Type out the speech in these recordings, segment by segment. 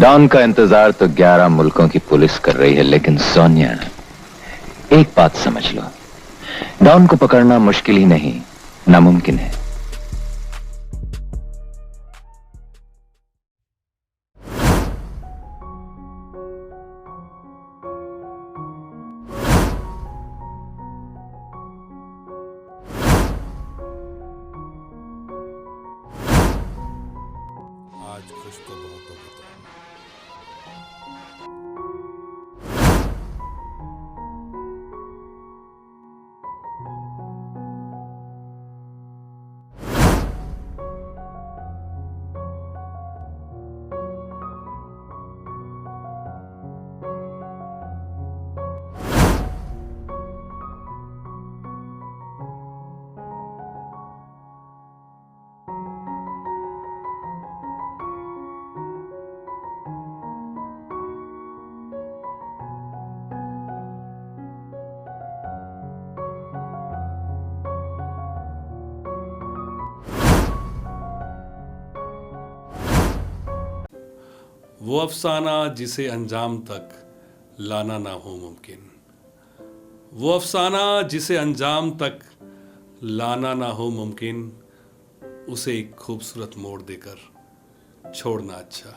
Don का इंतजार तो 11 मुल्कों की पुलिस कर रही है, लेकिन सोनिया, एक बात समझ लो, डॉन को पकड़ना मुश्किल ही नहीं, नामुमकिन है। आज खुश तो बहुत हो गया। वो अफसाना जिसे अंजाम तक लाना ना हो मुमकिन, वो अफसाना जिसे अंजाम तक लाना ना हो मुमकिन, उसे एक खूबसूरत मोड़ देकर छोड़ना अच्छा।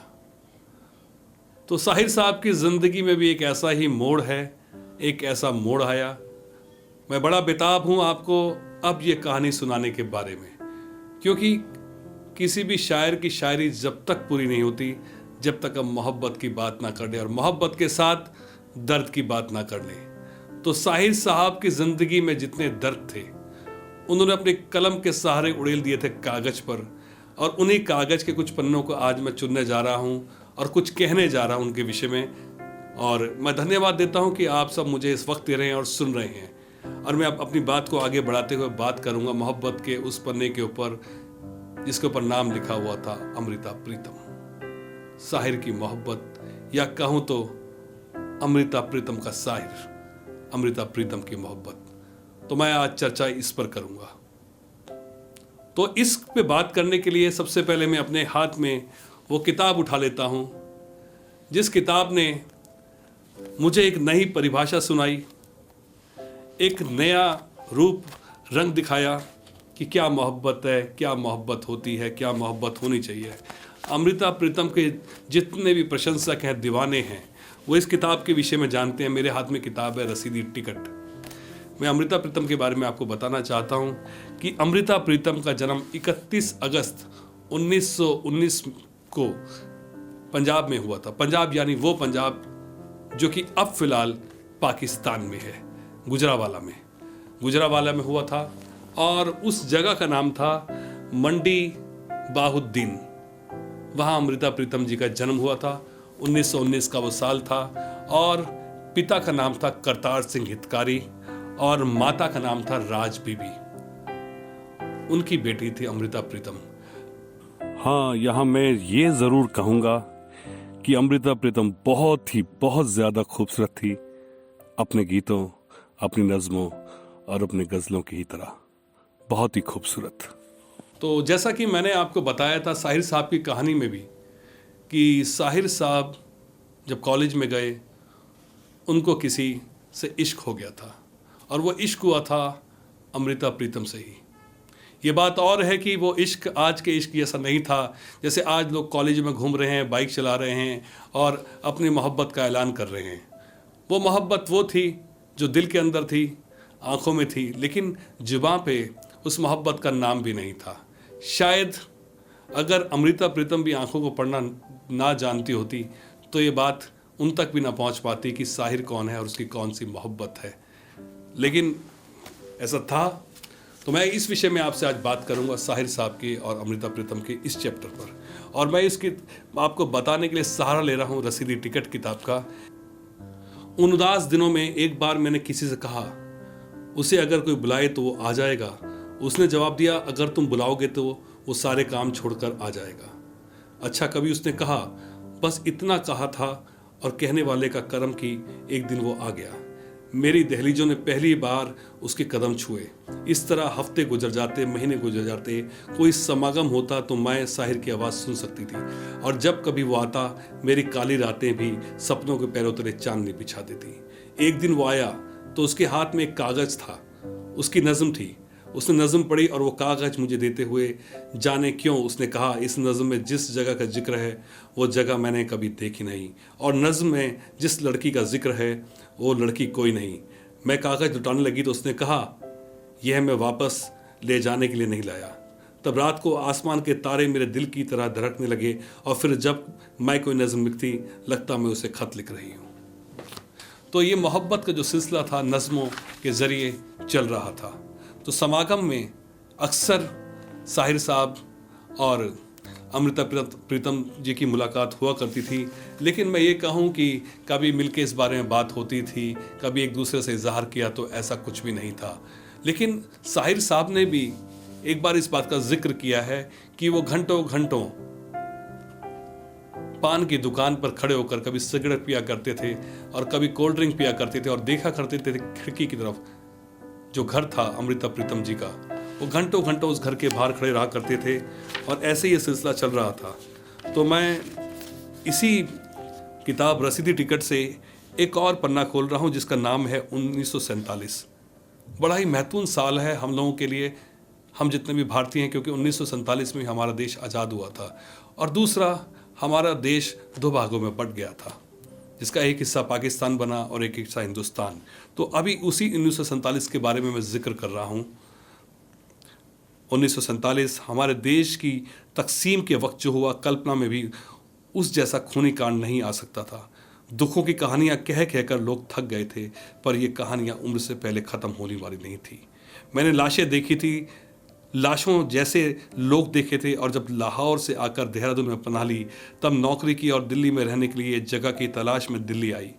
तो साहिर साहब की ज़िंदगी में भी एक ऐसा ही मोड़ है, एक ऐसा मोड़ आया। मैं बड़ा बेताब हूँ आपको अब ये कहानी सुनाने के बारे में, क्योंकि किसी भी शायर की शायरी जब तक पूरी नहीं होती जब तक हम मोहब्बत की बात ना कर लें और मोहब्बत के साथ दर्द की बात ना कर लें। तो साहिर साहब की ज़िंदगी में जितने दर्द थे उन्होंने अपने कलम के सहारे उड़ेल दिए थे कागज़ पर, और उन्हीं कागज़ के कुछ पन्नों को आज मैं चुनने जा रहा हूँ और कुछ कहने जा रहा हूँ उनके विषय में। और मैं धन्यवाद देता हूँ कि आप सब मुझे इस वक्त दे रहे हैं और सुन रहे हैं। और मैं अब अपनी बात को आगे बढ़ाते हुए बात करूँगा मोहब्बत के उस पन्ने के ऊपर जिसके ऊपर नाम लिखा हुआ था अमृता प्रीतम। साहिर की मोहब्बत, या कहूं तो अमृता प्रीतम का साहिर, अमृता प्रीतम की मोहब्बत। तो मैं आज चर्चा इस पर करूंगा। तो इस पे बात करने के लिए सबसे पहले मैं अपने हाथ में वो किताब उठा लेता हूं जिस किताब ने मुझे एक नई परिभाषा सुनाई, एक नया रूप रंग दिखाया कि क्या मोहब्बत है, क्या मोहब्बत होती है, क्या मोहब्बत होनी चाहिए। अमृता प्रीतम के जितने भी प्रशंसक हैं, दीवाने हैं, वो इस किताब के विषय में जानते हैं। मेरे हाथ में किताब है रसीदी टिकट। मैं अमृता प्रीतम के बारे में आपको बताना चाहता हूं कि अमृता प्रीतम का जन्म 31 अगस्त 1919 को पंजाब में हुआ था। पंजाब यानी वो पंजाब जो कि अब फिलहाल पाकिस्तान में है, गुजरावाला में हुआ था। और उस जगह का नाम था मंडी बाहुद्दीन। वहाँ अमृता प्रीतम जी का जन्म हुआ था। 1919 का वो साल था। और पिता का नाम था करतार सिंह हितकारी और माता का नाम था राज बीबी। उनकी बेटी थी अमृता प्रीतम। हाँ, यहाँ मैं ये जरूर कहूँगा कि अमृता प्रीतम बहुत ज्यादा खूबसूरत थी, अपने गीतों, अपनी नज़मों और अपने गज़लों की ही तरह बहुत ही खूबसूरत। तो जैसा कि मैंने आपको बताया था साहिर साहब की कहानी में भी कि साहिर साहब जब कॉलेज में गए उनको किसी से इश्क हो गया था, और वो इश्क हुआ था अमृता प्रीतम से ही। ये बात और है कि वो इश्क आज के इश्क जैसा नहीं था जैसे आज लोग कॉलेज में घूम रहे हैं, बाइक चला रहे हैं और अपनी मोहब्बत का ऐलान कर रहे हैं। वो मोहब्बत वो थी जो दिल के अंदर थी, आंखों में थी, लेकिन जुबां पे उस मोहब्बत का नाम भी नहीं था। शायद अगर अमृता प्रीतम भी आंखों को पढ़ना ना जानती होती तो ये बात उन तक भी ना पहुंच पाती कि साहिर कौन है और उसकी कौन सी मोहब्बत है, लेकिन ऐसा था। तो मैं इस विषय में आपसे आज बात करूंगा साहिर साहब की और अमृता प्रीतम के इस चैप्टर पर। और मैं इसकी आपको बताने के लिए सहारा ले रहा हूं रसीदी टिकट किताब का। उन उदास दिनों में एक बार मैंने किसी से कहा, उसे अगर कोई बुलाए तो वो आ जाएगा। उसने जवाब दिया, अगर तुम बुलाओगे तो वो सारे काम छोड़कर आ जाएगा। अच्छा, कभी उसने कहा, बस इतना कहा था और कहने वाले का कर्म की एक दिन वो आ गया। मेरी दहलीजों ने पहली बार उसके कदम छुए। इस तरह हफ्ते गुजर जाते, महीने गुजर जाते, कोई समागम होता तो मैं साहिर की आवाज़ सुन सकती थी, और जब कभी वो आता मेरी काली रातें भी सपनों के पैरों तले चांदनी बिछा देती। एक दिन वो आया तो उसके हाथ में एक कागज़ था, उसकी नज़म थी। उसने नज़म पढ़ी और वो कागज़ मुझे देते हुए जाने क्यों उसने कहा, इस नज़म में जिस जगह का जिक्र है वो जगह मैंने कभी देखी नहीं, और नज़म में जिस लड़की का जिक्र है वो लड़की कोई नहीं। मैं कागज़ लुटाने लगी तो उसने कहा, यह मैं वापस ले जाने के लिए नहीं लाया। तब रात को आसमान के तारे मेरे दिल की तरह धड़कने लगे, और फिर जब मैं कोई नज़म लिखती लगता मैं उसे खत लिख रही हूँ। तो ये मोहब्बत का जो सिलसिला था नज़मों के ज़रिए चल रहा था। तो समागम में अक्सर साहिर साहब और अमृता प्रीतम जी की मुलाकात हुआ करती थी, लेकिन मैं ये कहूँ कि कभी मिलके इस बारे में बात होती थी, कभी एक दूसरे से इजहार किया, तो ऐसा कुछ भी नहीं था। लेकिन साहिर साहब ने भी एक बार इस बात का जिक्र किया है कि वो घंटों घंटों पान की दुकान पर खड़े होकर कभी सिगरेट पिया करते थे और कभी कोल्ड ड्रिंक पिया करते थे, और देखा करते थे खिड़की की तरफ जो घर था अमृता प्रीतम जी का। वो घंटों घंटों उस घर के बाहर खड़े रहा करते थे, और ऐसे ही ये सिलसिला चल रहा था। तो मैं इसी किताब रसीदी टिकट से एक और पन्ना खोल रहा हूँ जिसका नाम है 1947। बड़ा ही महत्वपूर्ण साल है हम लोगों के लिए, हम जितने भी भारतीय हैं, क्योंकि 1947 में हमारा देश आज़ाद हुआ था, और दूसरा हमारा देश दो भागों में बंट गया था, जिसका एक हिस्सा पाकिस्तान बना और एक हिस्सा हिंदुस्तान। तो अभी उसी 1947 के बारे में मैं जिक्र कर रहा हूँ। 1947 हमारे देश की तकसीम के वक्त जो हुआ, कल्पना में भी उस जैसा खूनी कांड नहीं आ सकता था। दुखों की कहानियाँ कह कहकर लोग थक गए थे, पर ये कहानियाँ उम्र से पहले ख़त्म होने वाली नहीं थी। मैंने लाशें देखी थी, लाशों जैसे लोग देखे थे, और जब लाहौर से आकर देहरादून में पनाह ली तब नौकरी की और दिल्ली में रहने के लिए जगह की तलाश में दिल्ली आई,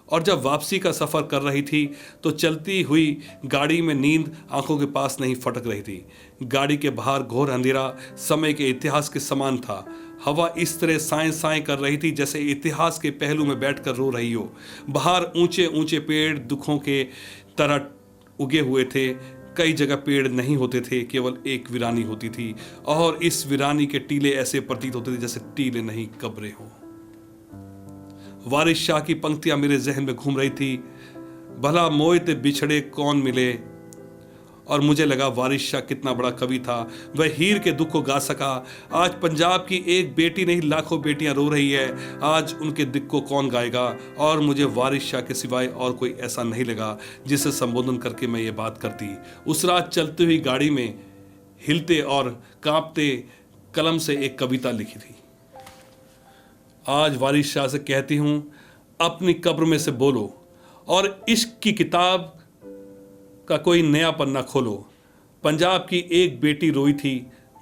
और जब वापसी का सफ़र कर रही थी तो चलती हुई गाड़ी में नींद आंखों के पास नहीं फटक रही थी। गाड़ी के बाहर घोर अंधेरा समय के इतिहास के समान था। हवा इस तरह साएं साएं कर रही थी जैसे इतिहास के पहलू में बैठकर रो रही हो। बाहर ऊंचे ऊंचे पेड़ दुखों के तरह उगे हुए थे। कई जगह पेड़ नहीं होते थे, केवल एक वीरानी होती थी, और इस वीरानी के टीले ऐसे प्रतीत होते थे जैसे टीले नहीं कब्रें हों। वारिस शाह की पंक्तियां मेरे जहन में घूम रही थी, भला मोए ते बिछड़े कौन मिले, और मुझे लगा वारिस शाह कितना बड़ा कवि था, वह हीर के दुख को गा सका। आज पंजाब की एक बेटी नहीं लाखों बेटियां रो रही है, आज उनके दुख को कौन गाएगा, और मुझे वारिस शाह के सिवाय और कोई ऐसा नहीं लगा जिसे संबोधन करके मैं ये बात करती। उस रात चलती हुई गाड़ी में हिलते और कांपते कलम से एक कविता लिखी थी। आज वारिस शाह से कहती हूँ, अपनी कब्र में से बोलो और इश्क की किताब का कोई नया पन्ना खोलो। पंजाब की एक बेटी रोई थी,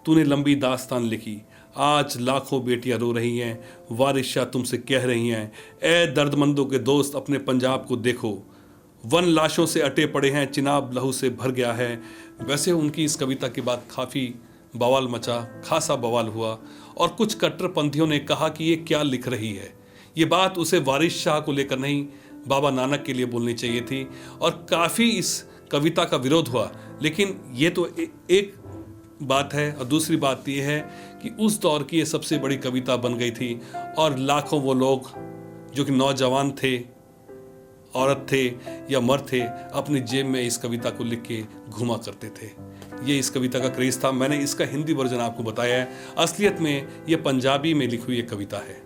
तूने लंबी दास्तान लिखी, आज लाखों बेटियां रो रही हैं, वारिस शाह तुमसे कह रही हैं, ए दर्दमंदों के दोस्त अपने पंजाब को देखो, वन लाशों से अटे पड़े हैं, चिनाब लहू से भर गया है। वैसे उनकी इस कविता के बाद काफ़ी बवाल मचा, खासा बवाल हुआ, और कुछ कट्टरपंथियों ने कहा कि ये क्या लिख रही है। ये बात उसे वारिस शाह को लेकर नहीं, बाबा नानक के लिए बोलनी चाहिए थी, और काफ़ी इस कविता का विरोध हुआ। लेकिन ये तो एक बात है, और दूसरी बात ये है कि उस दौर की ये सबसे बड़ी कविता बन गई थी, और लाखों वो लोग जो कि नौजवान थे, औरत थे या मर्द थे, अपनी जेब में इस कविता को लिख के घुमा करते थे। ये इस कविता का क्रेज़ था। मैंने इसका हिंदी वर्जन आपको बताया है, असलियत में ये पंजाबी में लिखी हुई एक कविता है।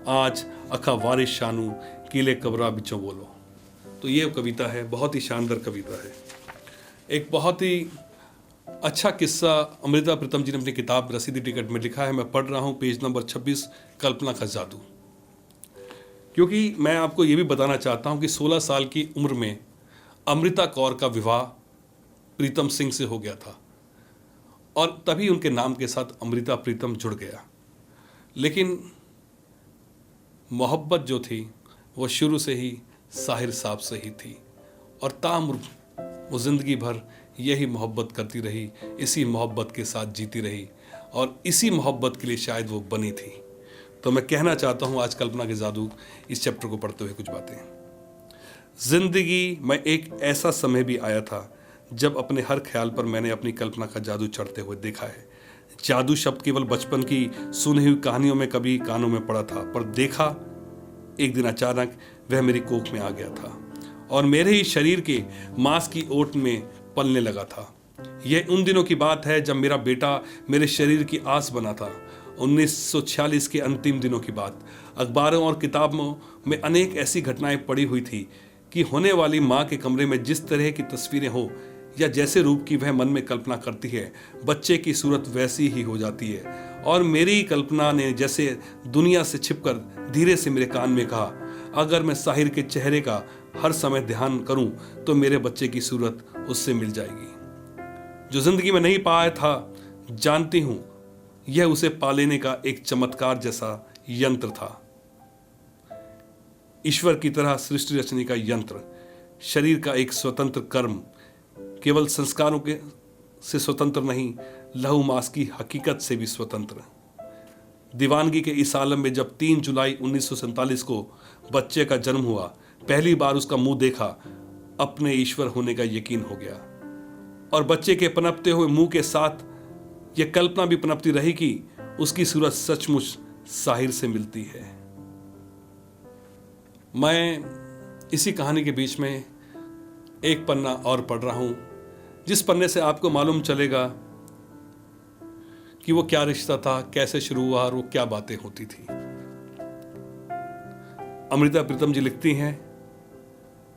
आज अखा वारिस शानू कीले कबरा बिचों बोलो। तो ये कविता है, बहुत ही शानदार कविता है। एक बहुत ही अच्छा किस्सा अमृता प्रीतम जी ने अपनी किताब रसीदी टिकट में लिखा है। मैं पढ़ रहा हूँ पेज नंबर 26, कल्पना का जादू। क्योंकि मैं आपको ये भी बताना चाहता हूँ कि 16 साल की उम्र में अमृता कौर का विवाह प्रीतम सिंह से हो गया था, और तभी उनके नाम के साथ अमृता प्रीतम जुड़ गया। लेकिन मोहब्बत जो थी वो शुरू से ही साहिर साहब से ही थी, और ताउम्र वो ज़िंदगी भर यही मोहब्बत करती रही, इसी मोहब्बत के साथ जीती रही, और इसी मोहब्बत के लिए शायद वो बनी थी। तो मैं कहना चाहता हूँ आज कल्पना के जादू इस चैप्टर को पढ़ते हुए कुछ बातें। जिंदगी में एक ऐसा समय भी आया था जब अपने हर ख्याल पर मैंने अपनी कल्पना का जादू चढ़ते हुए देखा है। जादू शब्द केवल बचपन की सुनी हुई कहानियों में कभी कानों में पड़ा था, पर देखा एक दिन अचानक वह मेरी कोख में आ गया था और मेरे ही शरीर के मांस की ओट में पलने लगा था। यह उन दिनों की बात है जब मेरा बेटा मेरे शरीर की आस बना था। 1946 के अंतिम दिनों की बात। अखबारों और किताबों में अनेक ऐसी घटनाएं पड़ी हुई थी कि होने वाली माँ के कमरे में जिस तरह की तस्वीरें हो या जैसे रूप की वह मन में कल्पना करती है, बच्चे की सूरत वैसी ही हो जाती है। और मेरी कल्पना ने जैसे दुनिया से छिपकर धीरे से मेरे कान में कहा, अगर मैं साहिर के चेहरे का हर समय ध्यान करूं तो मेरे बच्चे की सूरत उससे मिल जाएगी। जो जिंदगी में नहीं पाया था, जानती हूं यह उसे पा लेने का एक चमत्कार जैसा यंत्र था। ईश्वर की तरह सृष्टि रचने का यंत्र, शरीर का एक स्वतंत्र कर्म, केवल संस्कारों के से स्वतंत्र नहीं, लहू मांस की हकीकत से भी स्वतंत्र। दीवानगी के इस आलम में जब 3 जुलाई 1947 को बच्चे का जन्म हुआ, पहली बार उसका मुंह देखा, अपने ईश्वर होने का यकीन हो गया। और बच्चे के पनपते हुए मुंह के साथ यह कल्पना भी पनपती रही कि उसकी सूरत सचमुच साहिर से मिलती है। मैं इसी कहानी के बीच में एक पन्ना और पढ़ रहा हूं, जिस पन्ने से आपको मालूम चलेगा कि वो क्या रिश्ता था, कैसे शुरू हुआ और वो क्या बातें होती थी। अमृता प्रीतम जी लिखती हैं,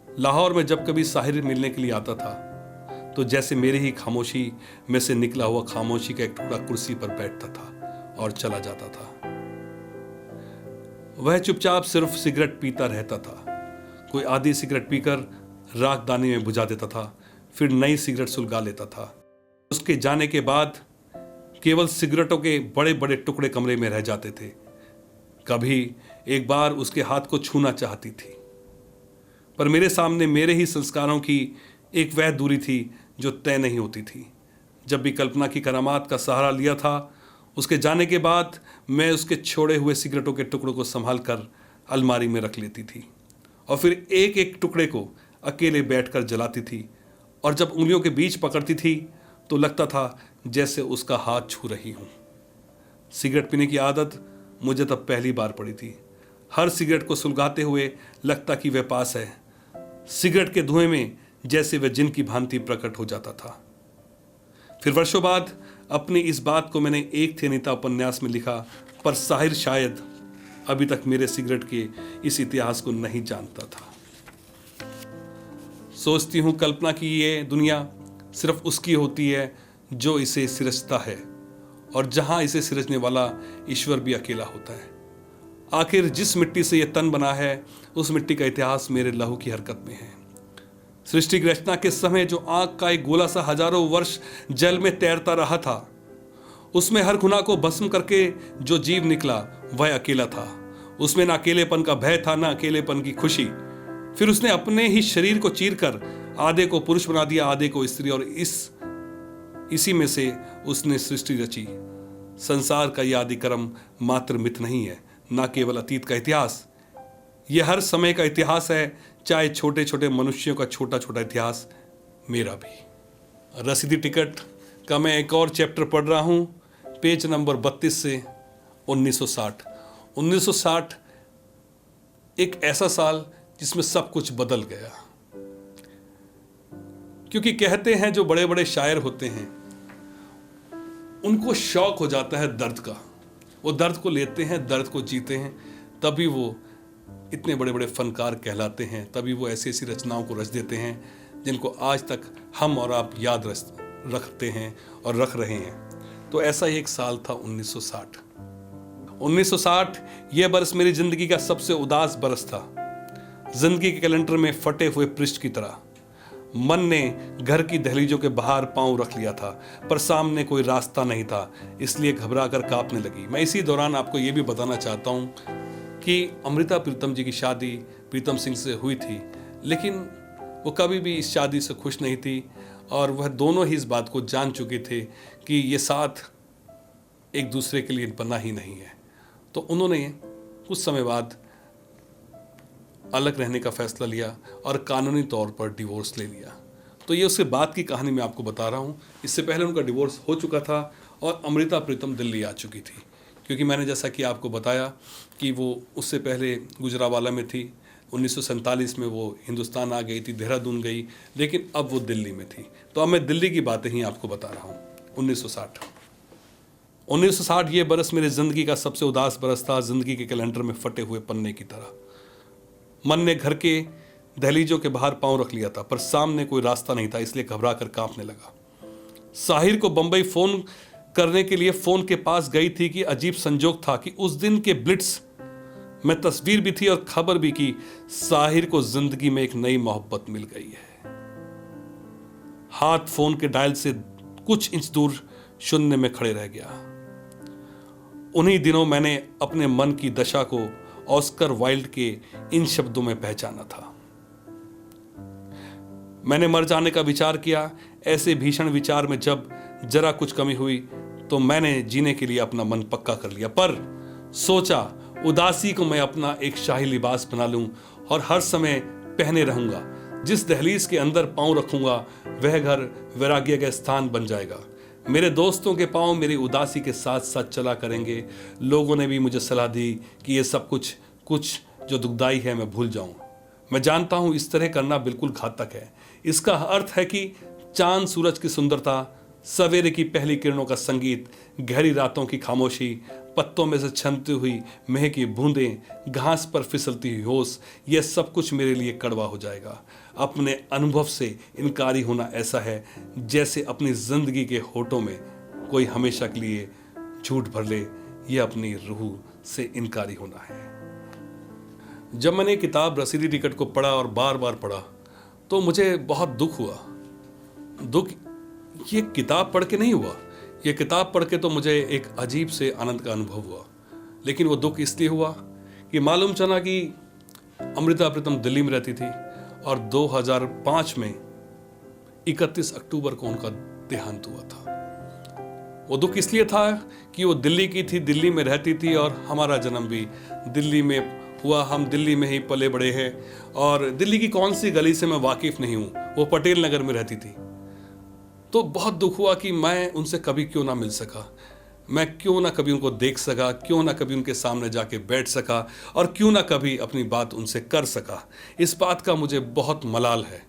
लाहौर में जब कभी साहिर मिलने के लिए आता था तो जैसे मेरी ही खामोशी में से निकला हुआ खामोशी का एक टुकड़ा कुर्सी पर बैठता था और चला जाता था। वह चुपचाप सिर्फ सिगरेट पीता रहता था। कोई आधी सिगरेट पीकर राखदानी में बुझा देता था, फिर नई सिगरेट सुलगा लेता था। उसके जाने के बाद केवल सिगरेटों के बड़े बड़े टुकड़े कमरे में रह जाते थे। कभी एक बार उसके हाथ को छूना चाहती थी, पर मेरे सामने मेरे ही संस्कारों की एक वह दूरी थी जो तय नहीं होती थी। जब भी कल्पना की करामात का सहारा लिया था, उसके जाने के बाद मैं उसके छोड़े हुए सिगरेटों के टुकड़ों को संभाल कर अलमारी में रख लेती थी और फिर एक एक टुकड़े को अकेले बैठकर जलाती थी। और जब उंगलियों के बीच पकड़ती थी तो लगता था जैसे उसका हाथ छू रही हूं। सिगरेट पीने की आदत मुझे तब पहली बार पड़ी थी। हर सिगरेट को सुलगाते हुए लगता कि वह पास है। सिगरेट के धुएं में जैसे वह जिन की भांति प्रकट हो जाता था। फिर वर्षों बाद अपनी इस बात को मैंने एक थे नीता उपन्यास में लिखा, पर साहिर शायद अभी तक मेरे सिगरेट के इस इतिहास को नहीं जानता था। सोचती हूं कल्पना की ये दुनिया सिर्फ उसकी होती है जो इसे सिरजता है, और जहां इसे सिरजने वाला ईश्वर भी अकेला होता है। आखिर जिस मिट्टी से यह तन बना है, उस मिट्टी का इतिहास मेरे लहू की हरकत में है। सृष्टि की रचना के समय जो आग का एक गोला सा हजारों वर्ष जल में तैरता रहा था, उसमें हर गुनाह को भस्म करके जो जीव निकला वह अकेला था। उसमें ना अकेलेपन का भय था, ना अकेलेपन की खुशी। फिर उसने अपने ही शरीर को चीरकर आधे को पुरुष बना दिया, आधे को स्त्री, और इसी में से उसने सृष्टि रची। संसार का यह आदि क्रम मात्र मिथ नहीं है, ना केवल अतीत का इतिहास, यह हर समय का इतिहास है, चाहे छोटे छोटे मनुष्यों का छोटा छोटा इतिहास, मेरा भी। रसीदी टिकट का मैं एक और चैप्टर पढ़ रहा हूं, पेज नंबर 32 से 1960। 1960 एक ऐसा साल जिसमें सब कुछ बदल गया। क्योंकि कहते हैं जो बड़े बड़े शायर होते हैं उनको शौक हो जाता है दर्द का। वो दर्द को लेते हैं, दर्द को जीते हैं, तभी वो इतने बड़े बड़े फनकार कहलाते हैं। तभी वो ऐसी ऐसी रचनाओं को रच देते हैं जिनको आज तक हम और आप याद रखते हैं और रख रहे हैं। तो ऐसा ही एक साल था 1960। 1960 यह बरस मेरी जिंदगी का सबसे उदास बरस था। जिंदगी के कैलेंडर में फटे हुए पृष्ठ की तरह। मन ने घर की दहलीजों के बाहर पांव रख लिया था, पर सामने कोई रास्ता नहीं था, इसलिए घबरा कर कांपने लगी। मैं इसी दौरान आपको यह भी बताना चाहता हूं कि अमृता प्रीतम जी की शादी प्रीतम सिंह से हुई थी, लेकिन वो कभी भी इस शादी से खुश नहीं थी और वह दोनों ही इस बात को जान चुके थे कि ये साथ एक दूसरे के लिए बना ही नहीं है। तो उन्होंने कुछ समय बाद अलग रहने का फैसला लिया और कानूनी तौर पर डिवोर्स ले लिया। तो ये उसके बाद की कहानी मैं आपको बता रहा हूँ। इससे पहले उनका डिवोर्स हो चुका था और अमृता प्रीतम दिल्ली आ चुकी थी, क्योंकि मैंने जैसा कि आपको बताया कि वो उससे पहले गुजरावाला में थी। 1947 में वो हिंदुस्तान आ गई थी, देहरादून गई, लेकिन अब वो दिल्ली में थी। तो अब मैं दिल्ली की बातें ही आपको बता रहा हूँ। 1960 ये बरस मेरी ज़िंदगी का सबसे उदास बरस था, ज़िंदगी के कैलेंडर में फटे हुए पन्ने की तरह। मन ने घर के दहलीजों के बाहर पांव रख लिया था, पर सामने कोई रास्ता नहीं था, इसलिए घबरा कर कांपने लगा। साहिर को बंबई फ़ोन करने के लिए फ़ोन के पास गई थी कि अजीब संजोग था कि उस दिन के ब्लिट्स में तस्वीर भी थी और खबर भी कि साहिर को जिंदगी में एक नई मोहब्बत मिल गई है। हाथ फ़ोन के डायल से कुछ इंच दूर शून्य में खड़े रह गया। उन्हीं दिनों मैंने अपने मन की दशा को ऑस्कर वाइल्ड के इन शब्दों में पहचाना था। मैंने मर जाने का विचार किया। ऐसे भीषण विचार में जब जरा कुछ कमी हुई तो मैंने जीने के लिए अपना मन पक्का कर लिया, पर सोचा उदासी को मैं अपना एक शाही लिबास बना लूं और हर समय पहने रहूंगा। जिस दहलीज के अंदर पांव रखूंगा वह घर वैराग्य का स्थान बन जाएगा। मेरे दोस्तों के पांव मेरी उदासी के साथ साथ चला करेंगे। लोगों ने भी मुझे सलाह दी कि ये सब कुछ जो दुखदाई है मैं भूल जाऊं। मैं जानता हूं इस तरह करना बिल्कुल घातक है। इसका अर्थ है कि चांद सूरज की सुंदरता, सवेरे की पहली किरणों का संगीत, गहरी रातों की खामोशी, पत्तों में से छनती हुई मेह की बूंदें, घास पर फिसलती हुई ओस, यह सब कुछ मेरे लिए कड़वा हो जाएगा। अपने अनुभव से इनकारी होना ऐसा है जैसे अपनी जिंदगी के होठों में कोई हमेशा के लिए झूठ भर ले। यह अपनी रूह से इनकारी होना है। जब मैंने किताब रसीदी टिकट को पढ़ा और बार बार पढ़ा तो मुझे बहुत दुख हुआ। दुख ये किताब पढ़ के नहीं हुआ, ये किताब पढ़ के तो मुझे एक अजीब से आनंद का अनुभव हुआ। लेकिन वो दुख इसलिए हुआ कि मालूम चला कि अमृता प्रीतम दिल्ली में रहती थी और 2005 में 31 अक्टूबर को उनका देहांत हुआ था। वो दुख इसलिए था कि वो दिल्ली की थी, दिल्ली में रहती थी और हमारा जन्म भी दिल्ली में हुआ। हम दिल्ली में ही पले बड़े हैं और दिल्ली की कौन सी गली से मैं वाकिफ नहीं हूँ। वो पटेल नगर में रहती थी। तो बहुत दुख हुआ कि मैं उनसे कभी क्यों ना मिल सका, मैं क्यों ना कभी उनको देख सका, क्यों ना कभी उनके सामने जाके बैठ सका और क्यों ना कभी अपनी बात उनसे कर सका। इस बात का मुझे बहुत मलाल है।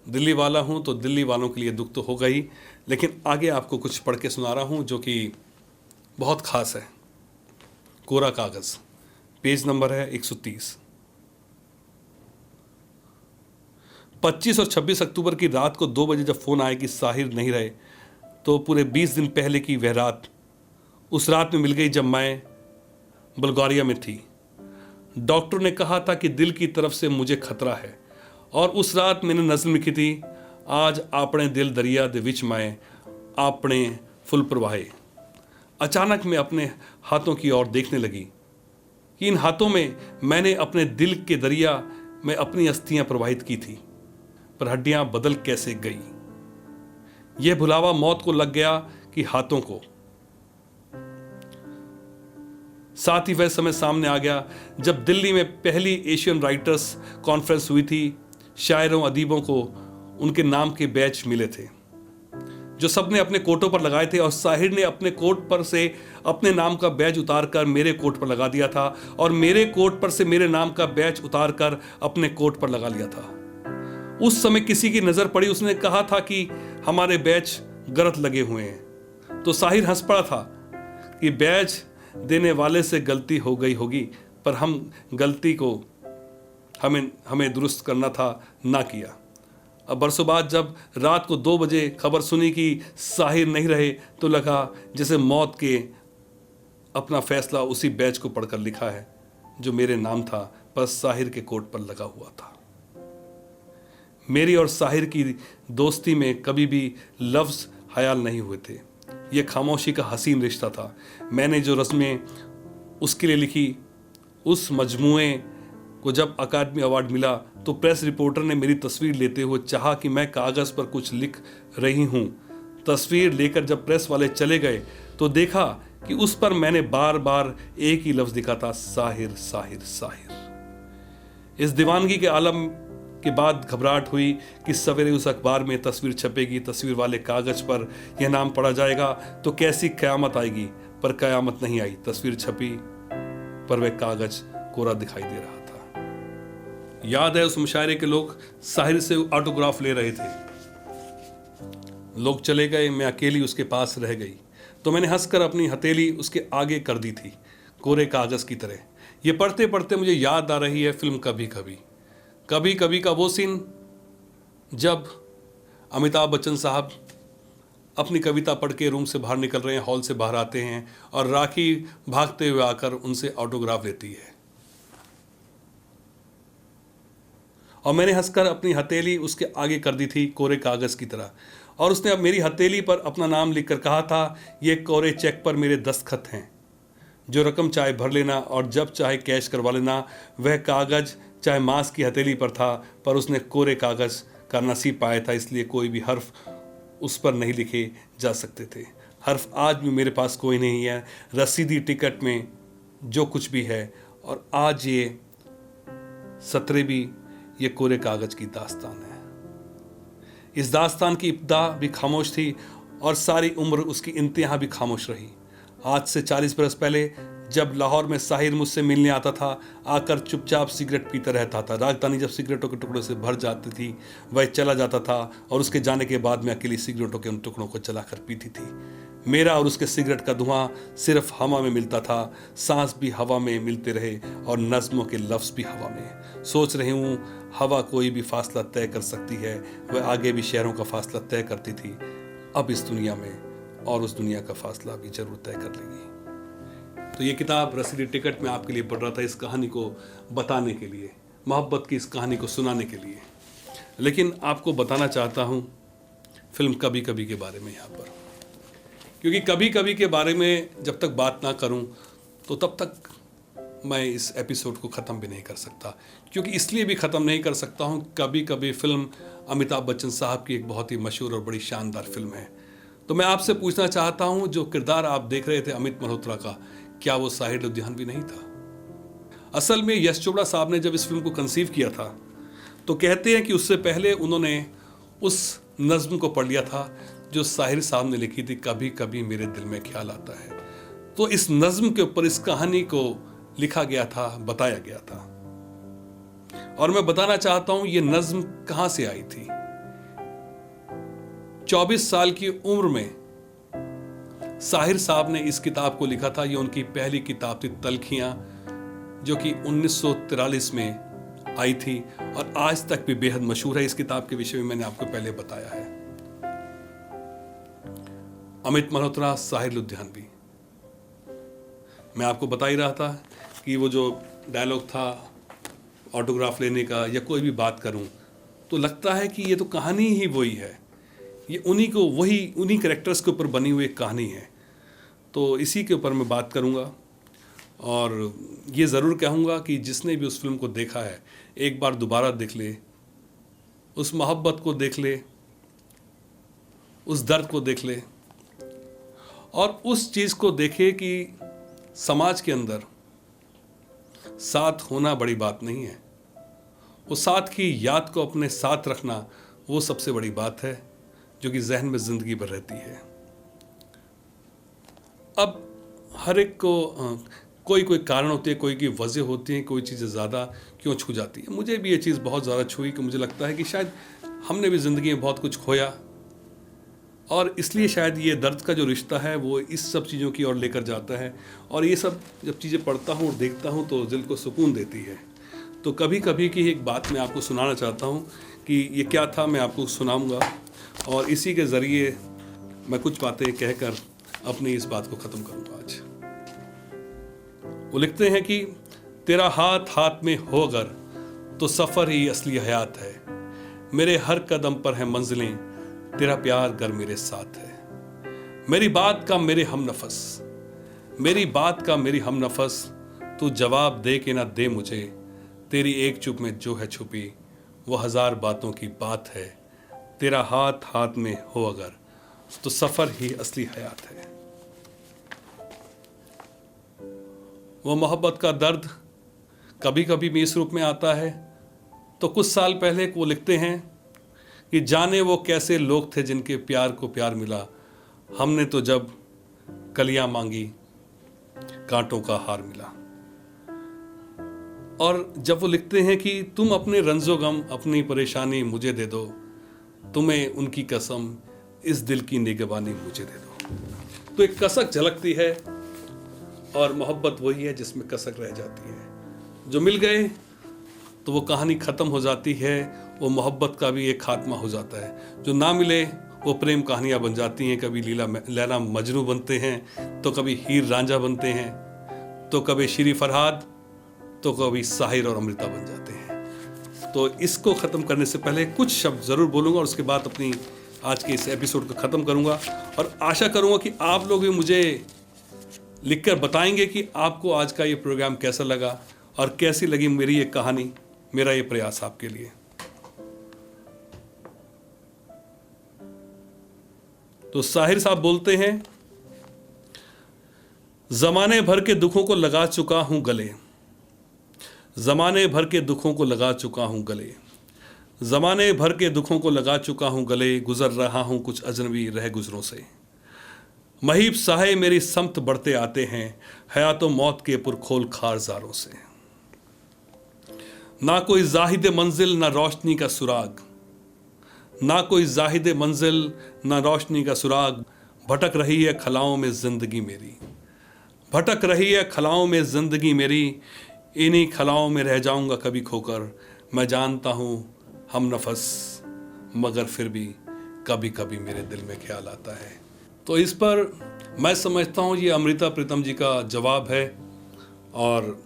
दिल्ली वाला हूं तो दिल्ली वालों के लिए दुख तो होगा ही, लेकिन आगे आपको कुछ पढ़ के सुना रहा हूं जो कि बहुत खास है। कोरा कागज, पेज नंबर है 130। 25 और 26 अक्टूबर की रात को 2 बजे जब फोन आया कि साहिर नहीं रहे तो पूरे 20 दिन पहले की वह रात उस रात में मिल गई जब मैं बुल्गारिया में थी। डॉक्टर ने कहा था कि दिल की तरफ से मुझे खतरा है और उस रात मैंने नज़म लिखी थी, आज आपने दिल दरिया दे विच मैं आपने फुल प्रवाहे। अचानक मैं अपने हाथों की ओर देखने लगी कि इन हाथों में मैंने अपने दिल के दरिया में अपनी अस्थियां प्रवाहित की थी, पर हड्डियां बदल कैसे गई। यह भुलावा मौत को लग गया कि हाथों को। साथ ही वह समय सामने आ गया जब दिल्ली में पहली एशियन राइटर्स कॉन्फ्रेंस हुई थी। शायरों अदीबों को उनके नाम के बैच मिले थे जो सबने अपने कोटों पर लगाए थे और साहिर ने अपने कोट पर से अपने नाम का बैच उतारकर मेरे कोट पर लगा दिया था और मेरे कोट पर से मेरे नाम का बैच उतारकर अपने कोट पर लगा लिया था। उस समय किसी की नजर पड़ी, उसने कहा था कि हमारे बैच गलत लगे हुए हैं। तो साहिर हंस पड़ा था कि बैच देने वाले से गलती हो गई होगी, पर हम गलती को हमें दुरुस्त करना था, ना किया। अब बरसों बाद जब रात को 2 बजे खबर सुनी कि साहिर नहीं रहे तो लगा जैसे मौत के अपना फैसला उसी बैच को पढ़कर लिखा है जो मेरे नाम था, पर साहिर के कोट पर लगा हुआ था। मेरी और साहिर की दोस्ती में कभी भी लफ्ज़ ख्याल नहीं हुए थे। यह खामोशी का हसीन रिश्ता था। मैंने जो रस्में उसके लिए लिखी, उस मजमूए को जब अकादमी अवार्ड मिला तो प्रेस रिपोर्टर ने मेरी तस्वीर लेते हुए चाहा कि मैं कागज़ पर कुछ लिख रही हूँ। तस्वीर लेकर जब प्रेस वाले चले गए तो देखा कि उस पर मैंने बार बार एक ही लफ्ज़ लिखा था, साहिर साहिर साहिर। इस दीवानगी के आलम के बाद घबराहट हुई कि सवेरे उस अखबार में तस्वीर छपेगी, तस्वीर वाले कागज पर यह नाम पढ़ा जाएगा तो कैसी कयामत आएगी। पर कयामत नहीं आई। तस्वीर छपी पर वह कागज कोरा दिखाई दे रहा था। याद है उस मुशायरे के लोग साहिर से ऑटोग्राफ ले रहे थे। लोग चले गए, मैं अकेली उसके पास रह गई। तो मैंने हंसकर अपनी हथेली उसके आगे कर दी थी, कोरे कागज की तरह। ये पढ़ते पढ़ते मुझे याद आ रही है फिल्म कभी कभी। कभी कभी का वो सीन जब अमिताभ बच्चन साहब अपनी कविता पढ़ के रूम से बाहर निकल रहे हैं, हॉल से बाहर आते हैं और राखी भागते हुए आकर उनसे ऑटोग्राफ लेती है और मैंने हंसकर अपनी हथेली उसके आगे कर दी थी कोरे कागज की तरह। और उसने अब मेरी हथेली पर अपना नाम लिखकर कहा था, ये कोरे चेक पर मेरे दस्तखत हैं, जो रकम चाहे भर लेना और जब चाहे कैश करवा लेना। वह कागज चाहे मांस की हथेली पर था, पर उसने कोरे कागज का नसीब पाया था, इसलिए कोई भी हर्फ उस पर नहीं लिखे जा सकते थे। हर्फ आज भी मेरे पास कोई नहीं है। रसीदी टिकट में जो कुछ भी है, और आज ये सतरे भी ये कोरे कागज की दास्तान है। इस दास्तान की इब्तिदा भी खामोश थी और सारी उम्र उसकी इंतहा भी खामोश रही। आज से 40 बरस पहले जब लाहौर में साहिर मुझसे मिलने आता था, आकर चुपचाप सिगरेट पीता रहता था। राजधानी जब सिगरेटों के टुकड़ों से भर जाती थी, वह चला जाता था और उसके जाने के बाद मैं अकेली सिगरेटों के उन टुकड़ों को जलाकर पीती थी। मेरा और उसके सिगरेट का धुआं सिर्फ हवा में मिलता था। सांस भी हवा में मिलते रहे और नज़्मों के लफ्ज़ भी हवा में। सोच रही हूँ, हवा कोई भी फासला तय कर सकती है। वह आगे भी शहरों का फासला तय करती थी, अब इस दुनिया में और उस दुनिया का फासला भी जरूर तय कर लेगी। तो ये किताब रसीदी टिकट में आपके लिए पढ़ रहा था, इस कहानी को बताने के लिए, मोहब्बत की इस कहानी को सुनाने के लिए। लेकिन आपको बताना चाहता हूँ फिल्म कभी कभी के बारे में यहाँ पर, क्योंकि कभी कभी के बारे में जब तक बात ना करूँ तो तब तक मैं इस एपिसोड को ख़त्म भी नहीं कर सकता। क्योंकि इसलिए भी ख़त्म नहीं कर सकता हूँ, कभी कभी फिल्म अमिताभ बच्चन साहब की एक बहुत ही मशहूर और बड़ी शानदार फिल्म है। तो मैं आपसे पूछना चाहता हूँ, जो किरदार आप देख रहे थे अमित मल्होत्रा का, क्या वो साहिर लुधियानवी नहीं था? असल में यश चोपड़ा साहब ने जब इस फिल्म को कंसीव किया था तो कहते हैं कि उससे पहले उन्होंने उस नज़्म को पढ़ लिया था जो साहिर साहब ने लिखी थी, कभी कभी मेरे दिल में ख्याल आता है। तो इस नज़्म के ऊपर इस कहानी को लिखा गया था, बताया गया था। और मैं बताना चाहता हूं ये नज़्म कहां से आई थी। 24 साल की उम्र में साहिर साहब ने इस किताब को लिखा था। ये उनकी पहली किताब थी, तलखियां, जो कि 1943 में आई थी और आज तक भी बेहद मशहूर है। इस किताब के विषय में मैंने आपको पहले बताया है। अमित मल्होत्रा, साहिर लुधियानवी। मैं आपको बता ही रहा था कि वो जो डायलॉग था ऑटोग्राफ लेने का, या कोई भी बात करूं तो लगता है कि ये तो कहानी ही वही है, ये उन्हीं कैरेक्टर्स के ऊपर बनी हुई एक कहानी है। तो इसी के ऊपर मैं बात करूंगा और ये ज़रूर कहूंगा कि जिसने भी उस फिल्म को देखा है एक बार दोबारा देख ले, उस मोहब्बत को देख ले, उस दर्द को देख ले और उस चीज़ को देखे कि समाज के अंदर साथ होना बड़ी बात नहीं है। वो साथ की याद को अपने साथ रखना, वो सबसे बड़ी बात है जो कि जहन में ज़िंदगी भर रहती है। अब हर एक को कोई कारण होती है, कोई की वजह होती है, कोई चीज़ें ज़्यादा क्यों छू जाती है। मुझे भी ये चीज़ बहुत ज़्यादा छुई कि मुझे लगता है कि शायद हमने भी ज़िंदगी में बहुत कुछ खोया और इसलिए शायद ये दर्द का जो रिश्ता है वो इस सब चीज़ों की ओर लेकर जाता है। और ये सब जब चीज़ें पढ़ता हूँ और देखता हूँ तो दिल को सुकून देती है। तो कभी कभी की एक बात मैं आपको सुनाना चाहता हूँ कि ये क्या था, मैं आपको सुनाऊँगा और इसी के ज़रिए मैं कुछ बातें कहकर अपनी इस बात को ख़त्म करूँगा आज। वो लिखते हैं कि तेरा हाथ हाथ में हो अगर तो सफ़र ही असली हयात है। मेरे हर कदम पर है मंजिलें, तेरा प्यार गर मेरे साथ है। मेरी बात का मेरे हमनफस, मेरी बात का मेरी हमनफस, तू जवाब दे के ना दे मुझे। तेरी एक चुप में जो है छुपी वो हज़ार बातों की बात है। तेरा हाथ हाथ में हो अगर तो सफ़र ही असली हयात है। वो मोहब्बत का दर्द कभी कभी भी इस रूप में आता है। तो कुछ साल पहले वो लिखते हैं कि जाने वो कैसे लोग थे जिनके प्यार को प्यार मिला, हमने तो जब कलियां मांगी कांटों का हार मिला। और जब वो लिखते हैं कि तुम अपने रंजो गम अपनी परेशानी मुझे दे दो, तुम्हें उनकी कसम इस दिल की निगहबानी मुझे दे दो। तो एक कसक झलकती है और मोहब्बत वही है जिसमें कसक रह जाती है। जो मिल गए तो वो कहानी ख़त्म हो जाती है, वो मोहब्बत का भी एक खात्मा हो जाता है। जो ना मिले वो प्रेम कहानियाँ बन जाती हैं, कभी लैला मजनू बनते हैं, तो कभी हीर रांझा बनते हैं, तो कभी श्री फरहाद, तो कभी साहिर और अमृता बन जाते हैं। तो इसको ख़त्म करने से पहले कुछ शब्द ज़रूर बोलूँगा और उसके बाद अपनी आज के इस एपिसोड को ख़त्म करूँगा। और आशा करूँगा कि आप लोग भी मुझे लिखकर बताएंगे कि आपको आज का ये प्रोग्राम कैसा लगा और कैसी लगी मेरी ये कहानी, मेरा ये प्रयास आपके लिए। तो साहिर साहब बोलते हैं, ज़माने भर के दुखों को लगा चुका हूँ गले, ज़माने भर के दुखों को लगा चुका हूँ गले, ज़माने भर के दुखों को लगा चुका हूँ गले, गुज़र रहा हूँ कुछ अजनबी रह गुज़रों से। महीब साहे मेरी समत बढ़ते आते हैं, हयातो मौत के पुरखोल खारजारों से। ना कोई जाहिद मंजिल ना रोशनी का सुराग, ना कोई जाहिद मंजिल ना रोशनी का सुराग, भटक रही है खलाओं में ज़िंदगी मेरी, भटक रही है खलाओं में ज़िंदगी मेरी, इन्हीं खलाओं में रह जाऊंगा कभी खोकर, मैं जानता हूँ हम नफस, मगर फिर भी कभी कभी मेरे दिल में ख्याल आता है। तो इस पर मैं समझता हूँ ये अमृता प्रीतम जी का जवाब है, और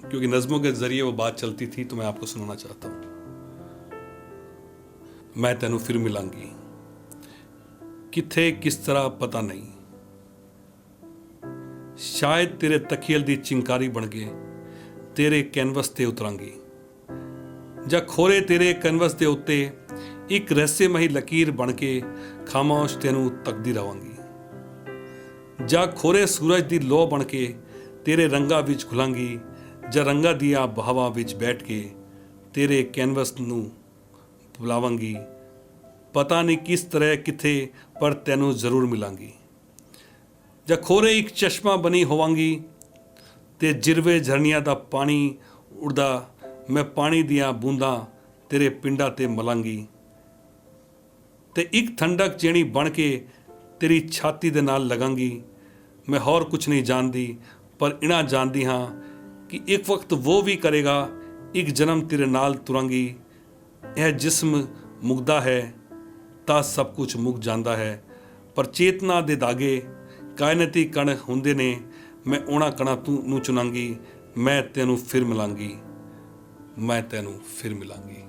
क्योंकि नज़मों के ज़रिए वो बात चलती थी तो मैं आपको सुनाना चाहता हूँ। मैं तेनू फिर मिलांगी, किथे किस तरह पता नहीं, शायद तेरे तखियल दी चिंकारी बन गए, तेरे कैनवस ते उतरांगी, जा खोरे तेरे कैनवस दे उत्ते एक रहस्यमयी लकीर बन के खामोश तेनू तकदी रवांगी, जा खोरे सूरज दी लो बन के तेरे रंगा विच घुलांगी, जा रंगा दिया बहावा विच बैठ के तेरे कैनवस नू बुलावांगी, पता नहीं किस तरह किथे पर तेनू जरूर मिलांगी, जा खोरे एक चश्मा बनी होवांगी ते जिरवे झरनिया दा पानी उड़दा, मैं पानी दिया बूंदा तेरे पिंडा ते मलांगी, ते एक ठंडक जेनी बन के तेरी छाती दे नाल लगांगी, मैं होर कुछ नहीं जानदी पर इना जानदी हाँ कि एक वक्त वो भी करेगा, एक जन्म तेरे नाल तुरांगी, यह जिस्म मुगदा है ता सब कुछ मुक जांदा है, पर चेतना दे दागे कायनती कण हुंदे ने, मैं ओना कणा तू नू चुनांगी, मैं तेनू फिर मिलांगी, मैं तेनू फिर मिलांगी।